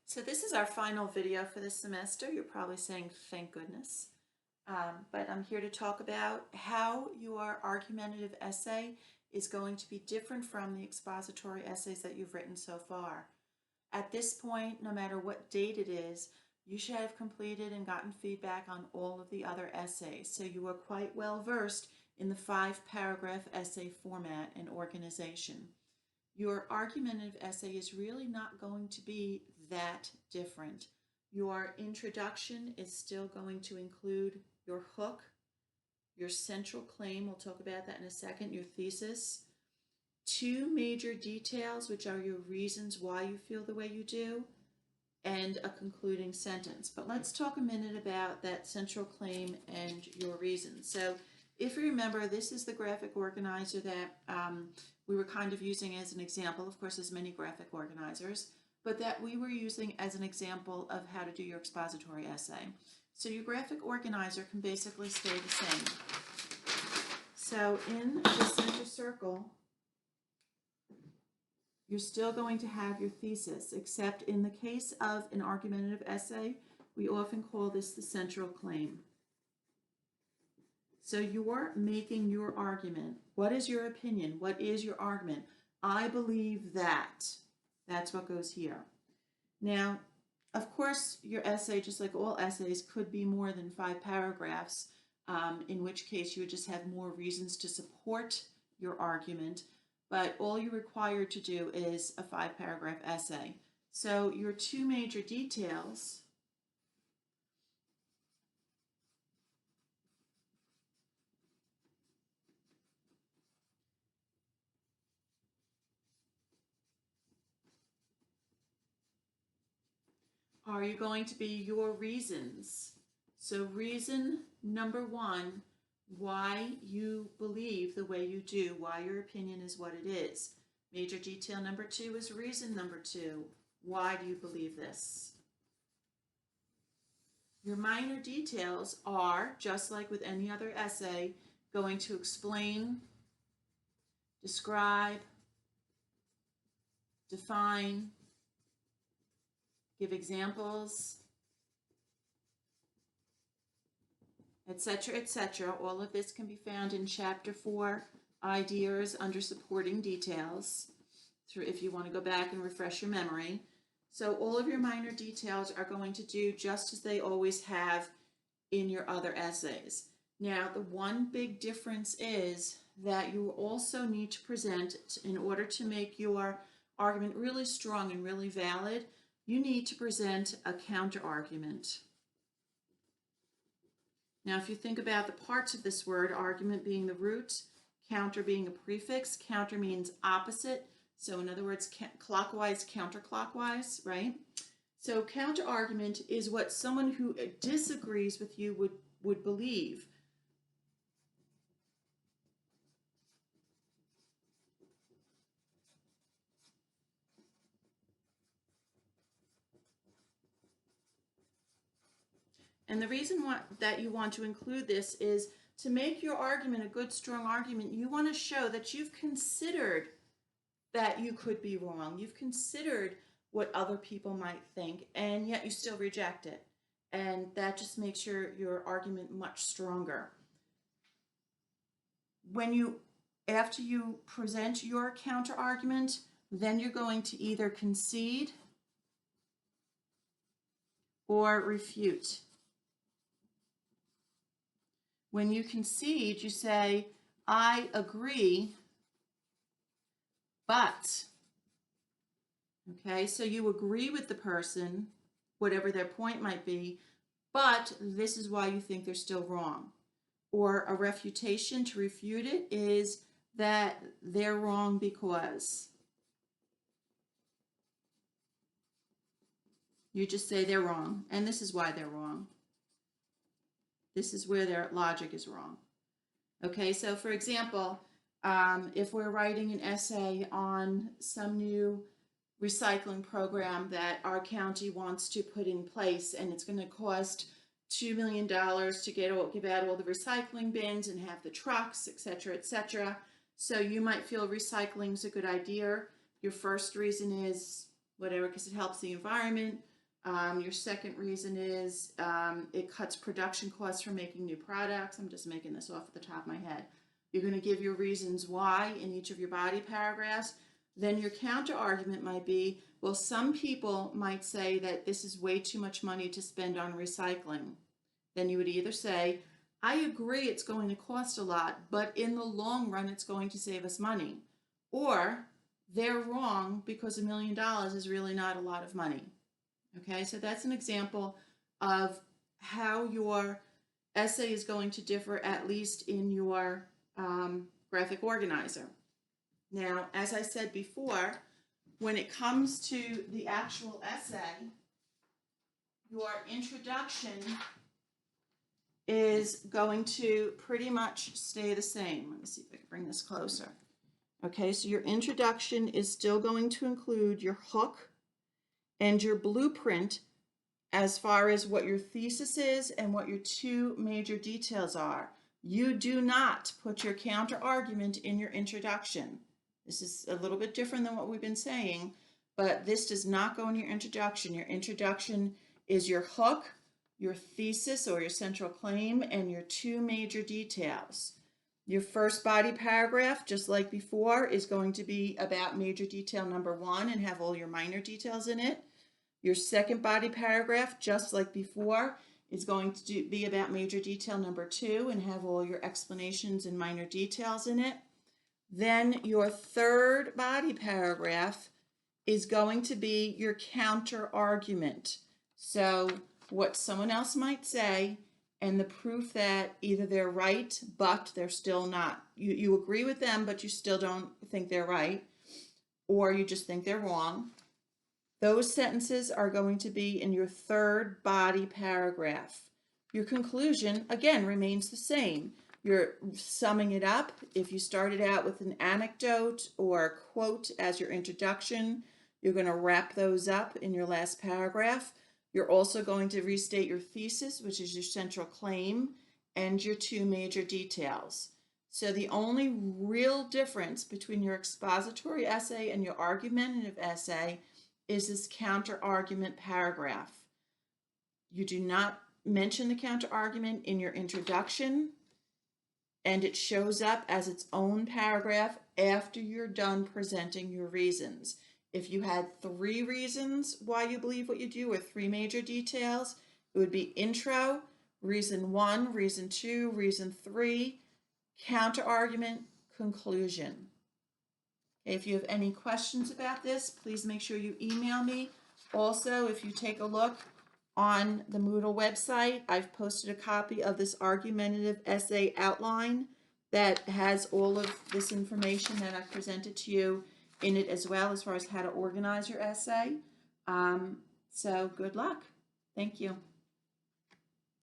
So this is our final video for this semester. You're probably saying, thank goodness. But I'm here to talk about how your argumentative essay is going to be different from the expository essays that you've written so far. At this point, no matter what date it is, you should have completed and gotten feedback on all of the other essays. So you are quite well versed in the 5-paragraph essay format and organization. Your argumentative essay is really not going to be that different. Your introduction is still going to include your hook, your central claim, we'll talk about that in a second, your thesis, 2 major details, which are your reasons why you feel the way you do, and a concluding sentence. But let's talk a minute about that central claim and your reasons. So if you remember, this is the graphic organizer that we were kind of using as an example. Of course, there's many graphic organizers, but that we were using as an example of how to do your expository essay. So your graphic organizer can basically stay the same. So in the center circle, you're still going to have your thesis, except in the case of an argumentative essay, we often call this the central claim. So you're making your argument. What is your opinion? What is your argument? I believe that. That's what goes here. Now, of course, your essay, just like all essays, could be more than 5 paragraphs, in which case you would just have more reasons to support your argument. But all you're required to do is a 5-paragraph essay. So your 2 major details are you going to be your reasons. So reason number 1, why you believe the way you do, why your opinion is what it is. Major detail number 2 is reason number 2. Why do you believe this? Your minor details are, just like with any other essay, going to explain, describe, define, give examples, etc., etc. All of this can be found in Chapter 4, Ideas under Supporting Details, if you want to go back and refresh your memory. So all of your minor details are going to do just as they always have in your other essays. Now, the one big difference is that you also need to present, in order to make your argument really strong and really valid, you need to present a counter argument. Now, if you think about the parts of this word, argument being the root, counter being a prefix, counter means opposite. So in other words, clockwise, counterclockwise, right? So counter argument is what someone who disagrees with you would believe. And the reason that you want to include this is to make your argument a good, strong argument. You want to show that you've considered that you could be wrong. You've considered what other people might think, and yet you still reject it. And that just makes your argument much stronger. After you present your counter argument, then you're going to either concede or refute. When you concede, you say, I agree, but, okay, so you agree with the person, whatever their point might be, but this is why you think they're still wrong. Or a refutation, to refute it, is that they're wrong because. You just say they're wrong, and this is why they're wrong. This is where their logic is wrong. Okay, so for example, if we're writing an essay on some new recycling program that our county wants to put in place, and it's going to cost $2 million to give out all the recycling bins and have the trucks, etc., etc. So you might feel recycling is a good idea. Your first reason is whatever, because it helps the environment. Your second reason is it cuts production costs for making new products. I'm just making this off the top of my head. You're going to give your reasons why in each of your body paragraphs. Then your counter argument might be, well, some people might say that this is way too much money to spend on recycling. Then you would either say, I agree it's going to cost a lot, but in the long run, it's going to save us money. Or they're wrong because $1 million is really not a lot of money. Okay, so that's an example of how your essay is going to differ, at least in your graphic organizer. Now, as I said before, when it comes to the actual essay, your introduction is going to pretty much stay the same. Let me see if I can bring this closer. Okay, so your introduction is still going to include your hook and your blueprint as far as what your thesis is and what your two major details are. You do not put your counter argument in your introduction. This is a little bit different than what we've been saying, but this does not go in your introduction. Your introduction is your hook, your thesis or your central claim, and your two major details. Your first body paragraph, just like before, is going to be about major detail number 1 and have all your minor details in it. Your second body paragraph, just like before, is going to be about major detail number 2 and have all your explanations and minor details in it. Then your third body paragraph is going to be your counter argument. So what someone else might say and the proof that either they're right, but they're still not. You agree with them, but you still don't think they're right, or you just think they're wrong. Those sentences are going to be in your third body paragraph. Your conclusion, again, remains the same. You're summing it up. If you started out with an anecdote or a quote as your introduction, you're going to wrap those up in your last paragraph. You're also going to restate your thesis, which is your central claim, and your two major details. So the only real difference between your expository essay and your argumentative essay is this counter argument paragraph. You do not mention the counter argument in your introduction, and it shows up as its own paragraph after you're done presenting your reasons. If you had 3 reasons why you believe what you do, or 3 major details, it would be intro, reason 1, reason 2, reason 3, counter argument, conclusion. If you have any questions about this, please make sure you email me. Also, if you take a look on the Moodle website, I've posted a copy of this argumentative essay outline that has all of this information that I've presented to you in it, as well as far as how to organize your essay. So good luck. Thank you.